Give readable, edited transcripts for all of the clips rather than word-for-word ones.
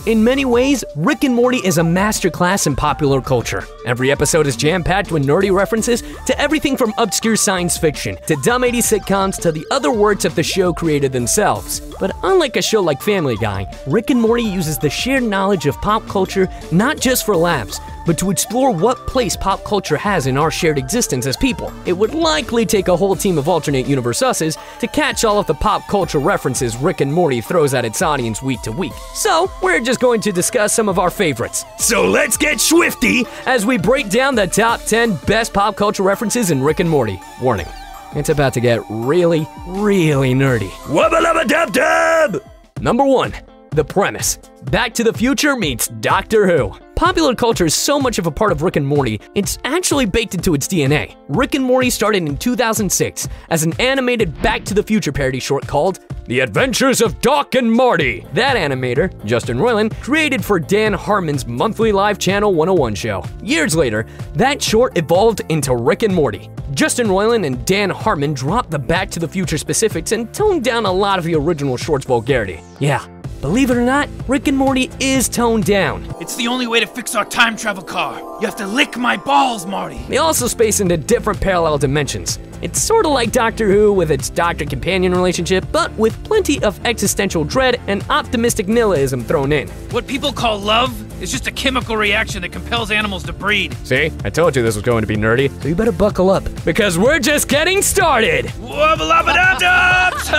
In many ways, Rick and Morty is a masterclass in popular culture. Every episode is jam-packed with nerdy references to everything from obscure science fiction to dumb 80s sitcoms to the other works of the show created themselves. But unlike a show like Family Guy, Rick and Morty uses the shared knowledge of pop culture not just for laughs, but to explore what place pop culture has in our shared existence as people. It would likely take a whole team of alternate universe us's to catch all of the pop culture references Rick and Morty throws at its audience week to week. So, we're just going to discuss some of our favorites. So let's get swifty as we break down the top 10 best pop culture references in Rick and Morty. Warning, it's about to get really, really nerdy. Wubba-lubba-dub-dub! Number 1. The premise. Back to the Future meets Doctor Who. Popular culture is so much of a part of Rick and Morty, it's actually baked into its DNA. Rick and Morty started in 2006 as an animated Back to the Future parody short called The Adventures of Doc and Marty. That animator, Justin Roiland, created for Dan Harmon's monthly live Channel 101 show. Years later, that short evolved into Rick and Morty. Justin Roiland and Dan Harmon dropped the Back to the Future specifics and toned down a lot of the original short's vulgarity. Yeah. Believe it or not, Rick and Morty is toned down. It's the only way to fix our time travel car. You have to lick my balls, Marty. They also space into different parallel dimensions. It's sort of like Doctor Who with its doctor-companion relationship, but with plenty of existential dread and optimistic nihilism thrown in. What people call love is just a chemical reaction that compels animals to breed. See? I told you this was going to be nerdy, so you better buckle up, because we're just getting started! Wubba-lubba-dub-dubs!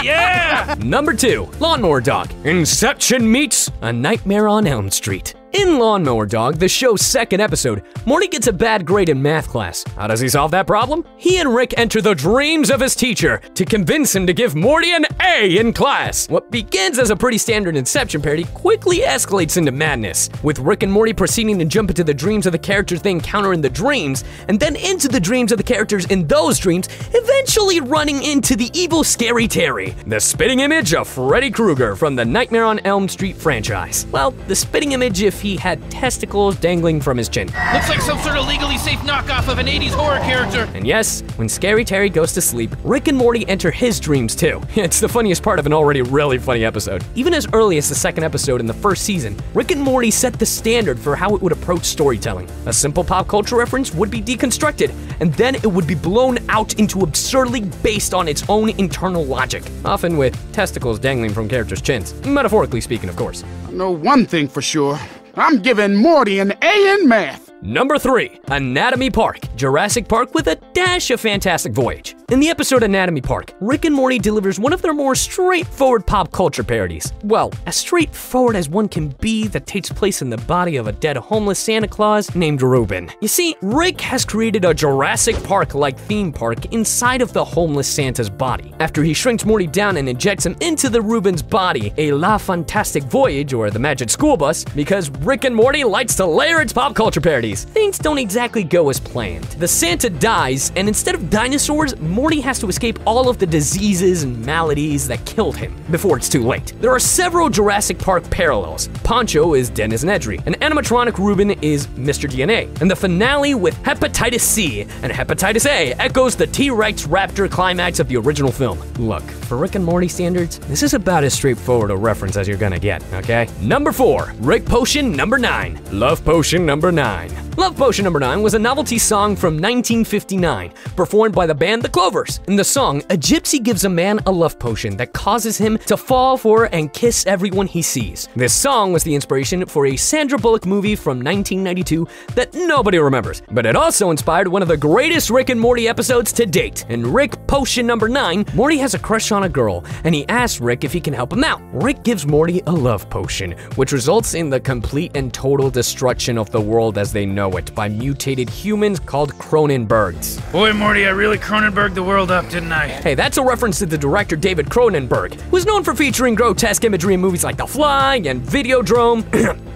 Yeah! Number 2. Lawnmower Dog. Inception meets A Nightmare on Elm Street. In Lawnmower Dog, the show's second episode, Morty gets a bad grade in math class. How does he solve that problem? He and Rick enter the dreams of his teacher to convince him to give Morty an A in class. What begins as a pretty standard Inception parody quickly escalates into madness, with Rick and Morty proceeding to jump into the dreams of the characters they encounter in the dreams, and then into the dreams of the characters in those dreams, eventually running into the evil Scary Terry, the spitting image of Freddy Krueger from the Nightmare on Elm Street franchise. Well, the spitting image if he had testicles dangling from his chin. Looks like some sort of legally safe knockoff of an 80s horror character. And yes, when Scary Terry goes to sleep, Rick and Morty enter his dreams too. It's the funniest part of an already really funny episode. Even as early as the second episode in the first season, Rick and Morty set the standard for how it would approach storytelling. A simple pop culture reference would be deconstructed, and then it would be blown out into absurdly based on its own internal logic, often with testicles dangling from characters' chins. Metaphorically speaking, of course. I know one thing for sure. I'm giving Morty an A in math. Number 3. Anatomy Park. Jurassic Park with a dash of Fantastic Voyage. In the episode Anatomy Park, Rick and Morty delivers one of their more straightforward pop culture parodies. Well, as straightforward as one can be that takes place in the body of a dead homeless Santa Claus named Reuben. You see, Rick has created a Jurassic Park-like theme park inside of the homeless Santa's body. After he shrinks Morty down and injects him into the Reuben's body, a La Fantastic Voyage, or the Magic School Bus, because Rick and Morty likes to layer its pop culture parodies. Things don't exactly go as planned. The Santa dies, and instead of dinosaurs, Morty has to escape all of the diseases and maladies that killed him before it's too late. There are several Jurassic Park parallels. Poncho is Dennis Nedry, and animatronic Reuben is Mr. DNA, and the finale with Hepatitis C and Hepatitis A echoes the T-Rex Raptor climax of the original film. Look, for Rick and Morty standards, this is about as straightforward a reference as you're gonna get, okay? Number 4. Rick Potion number 9. Love Potion number 9. Love Potion number 9 was a novelty song from 1959, performed by the band The Clovers. In the song, a gypsy gives a man a love potion that causes him to fall for and kiss everyone he sees. This song was the inspiration for a Sandra Bullock movie from 1992 that nobody remembers, but it also inspired one of the greatest Rick and Morty episodes to date. In Rick Potion number 9, Morty has a crush on a girl, and he asks Rick if he can help him out. Rick gives Morty a love potion, which results in the complete and total destruction of the world as they know it by mutated humans called Cronenbergs. Boy, Morty, I really Cronenberged the world up, didn't I? Hey, that's a reference to the director David Cronenberg, who's known for featuring grotesque imagery in movies like The Fly and Videodrome.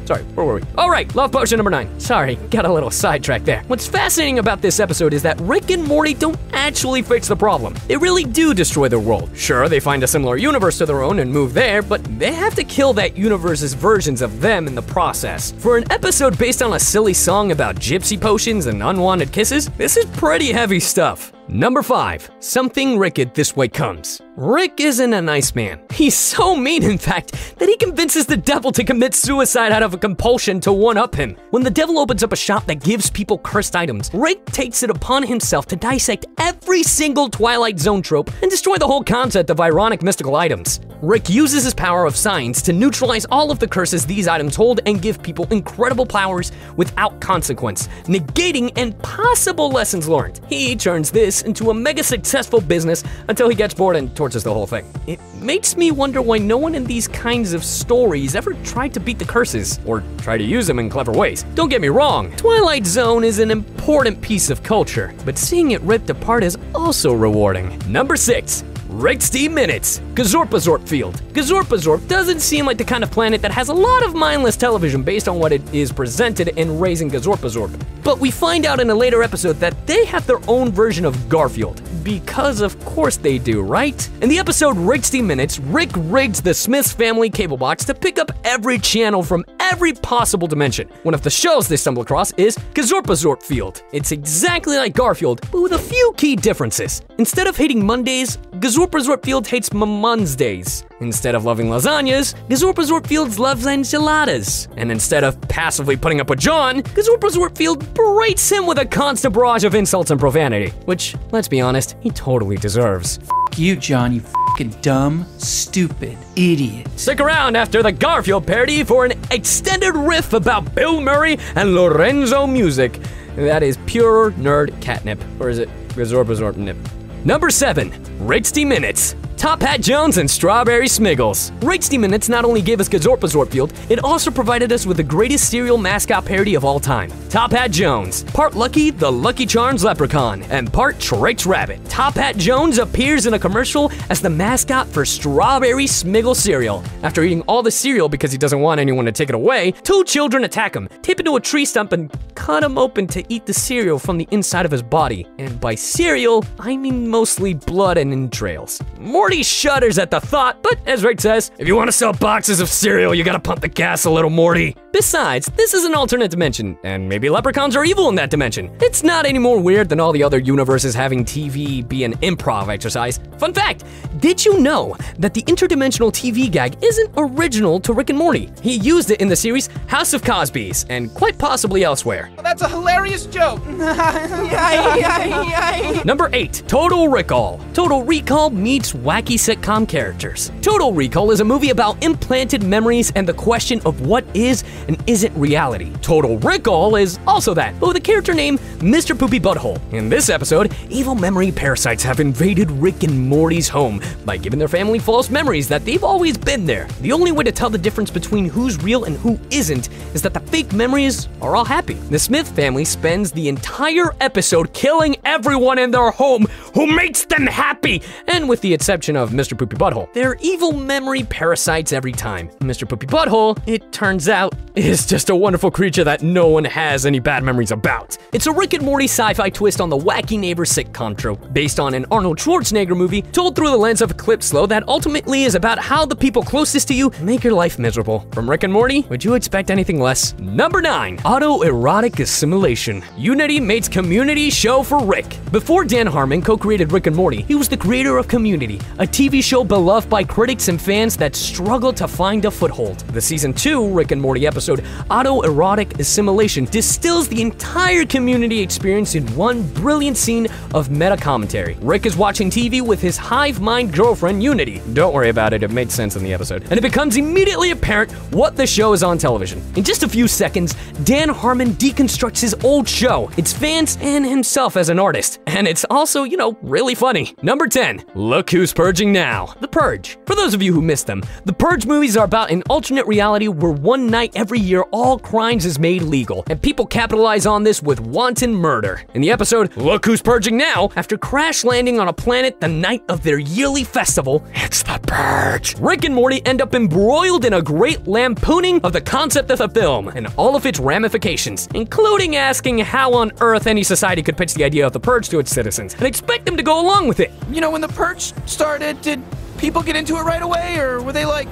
Sorry, where were we? All right, Love Potion number 9. Sorry, got a little sidetracked there. What's fascinating about this episode is that Rick and Morty don't actually fix the problem. They really do destroy their world. Sure, they find a similar universe to their own and move there, but they have to kill that universe's versions of them in the process. For an episode based on a silly song about gypsy potions and unwanted kisses, this is pretty heavy stuff. Number 5. Something Rickett this way comes. Rick isn't a nice man. He's so mean, in fact, that he convinces the devil to commit suicide out of a compulsion to one-up him. When the devil opens up a shop that gives people cursed items, Rick takes it upon himself to dissect every single Twilight Zone trope and destroy the whole concept of ironic mystical items. Rick uses his power of science to neutralize all of the curses these items hold and give people incredible powers without consequence, negating and possible lessons learned. He turns this into a mega successful business until he gets bored and torches the whole thing. It makes me wonder why no one in these kinds of stories ever tried to beat the curses, or try to use them in clever ways. Don't get me wrong, Twilight Zone is an important piece of culture, but seeing it ripped apart is also rewarding. Number 6. Rick's Minutes. Gazorpazorp Field. Gazorpazorp doesn't seem like the kind of planet that has a lot of mindless television based on what it is presented in Raising Gazorpazorp. But we find out in a later episode that they have their own version of Garfield. Because of course they do, right? In the episode Rick's Minutes, Rick rigs the Smiths family cable box to pick up every channel from every possible dimension. One of the shows they stumble across is Gazorpazorp Field. It's exactly like Garfield, but with a few key differences. Instead of hating Mondays, Gazorpazorp Field hates Mondays. Instead of loving lasagnas, Gazorpazorp Field loves enchiladas. And instead of passively putting up with John, Gazorpazorp Field berates him with a constant barrage of insults and profanity, which, let's be honest, he totally deserves. F you, John, you fucking dumb, stupid idiot. Stick around after the Garfield parody for an extended riff about Bill Murray and Lorenzo music. That is pure nerd catnip, or is it Gazorpazorp nip? Number 7. Rick's Minutes. Top Hat Jones and Strawberry Smiggles. Rick's Minutes not only gave us Gazorpazorp Field, it also provided us with the greatest cereal mascot parody of all time. Top Hat Jones, part Lucky, the Lucky Charms leprechaun, and part Trix Rabbit. Top Hat Jones appears in a commercial as the mascot for Strawberry Smiggle cereal. After eating all the cereal because he doesn't want anyone to take it away, 2 children attack him, tape him to a tree stump, and cut him open to eat the cereal from the inside of his body. And by cereal, I mean mostly blood and entrails. Morty shudders at the thought, but as Rick says, if you want to sell boxes of cereal, you gotta pump the gas a little, Morty. Besides, this is an alternate dimension, and maybe leprechauns are evil in that dimension. It's not any more weird than all the other universes having TV be an improv exercise. Fun fact, did you know that the interdimensional TV gag isn't original to Rick and Morty? He used it in the series House of Cosby's, and quite possibly elsewhere. That's a hilarious joke. Number 8, Total Recall. Total Recall meets wacky sitcom characters. Total Recall is a movie about implanted memories and the question of what is and isn't reality. Total Recall is also that, but with a character named Mr. Poopy Butthole. In this episode, evil memory parasites have invaded Rick and Morty's home by giving their family false memories that they've always been there. The only way to tell the difference between who's real and who isn't is that the fake memories are all happy. The Smith family spends the entire episode killing everyone in their home who makes them happy, and with the exception of Mr. Poopy Butthole, they're evil memory parasites every time. Mr. Poopy Butthole, it turns out, is just a wonderful creature that no one has any bad memories about. It's a Rick and Morty sci-fi twist on the wacky neighbor sitcom trope, based on an Arnold Schwarzenegger movie told through the lens of a clip slow that ultimately is about how the people closest to you make your life miserable. From Rick and Morty, would you expect anything less? Number 9, autoerotic assimilation. Unity makes Community show for Rick. Before Dan Harmon co-created Rick and Morty, he was the creator of Community, a TV show beloved by critics and fans that struggled to find a foothold. The season 2 Rick and Morty episode, Autoerotic Assimilation, distills the entire Community experience in one brilliant scene of meta commentary. Rick is watching TV with his hive mind girlfriend Unity. Don't worry about it, it made sense in the episode. And it becomes immediately apparent what the show is on television. In just a few seconds, Dan Harmon deconstructs his old show, its fans, and himself as an artist. And it's also, really funny. Number 10, Look Who's Purging Now. The Purge. For those of you who missed them, the Purge movies are about an alternate reality where one night every year all crimes is made legal, and people capitalize on this with wanton murder. In the episode, Look Who's Purging Now, after crash landing on a planet the night of their yearly festival, it's the Purge. Rick and Morty end up embroiled in a great lampooning of the concept of the film and all of its ramifications, including asking how on earth any society could pitch the idea of the Purge to its citizens and expect them to go along with it. When the Purge started, did people get into it right away, or were they like,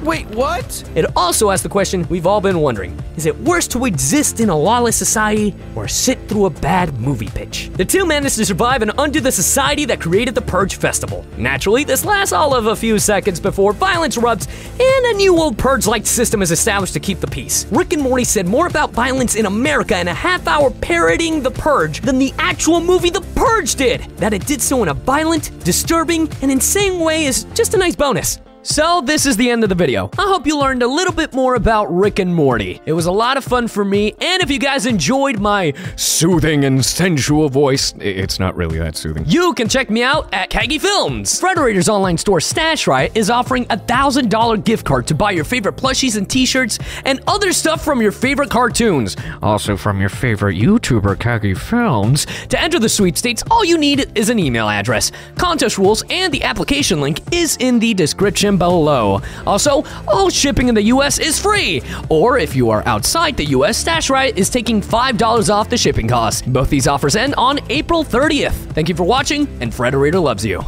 Wait, what? It also asks the question we've all been wondering. Is it worse to exist in a lawless society or sit through a bad movie pitch? The two managed to survive and undo the society that created the Purge Festival. Naturally, this lasts all of a few seconds before violence erupts and a new old Purge-like system is established to keep the peace. Rick and Morty said more about violence in America in a half-hour parodying the Purge than the actual movie The Purge did. That it did so in a violent, disturbing, and insane way is just a nice bonus. So this is the end of the video. I hope you learned a little bit more about Rick and Morty. It was a lot of fun for me, and if you guys enjoyed my soothing and sensual voice, it's not really that soothing, you can check me out at KaggyFilms. Frederator's online store Stash Riot is offering a $1,000 gift card to buy your favorite plushies and t-shirts and other stuff from your favorite cartoons. Also from your favorite YouTuber KaggyFilms. To enter the sweepstakes, all you need is an email address. Contest rules and the application link is in the description below. Also, all shipping in the US is free, or if you are outside the US, Stash Riot is taking $5 off the shipping cost. Both these offers end on April 30th. Thank you for watching, and Frederator loves you.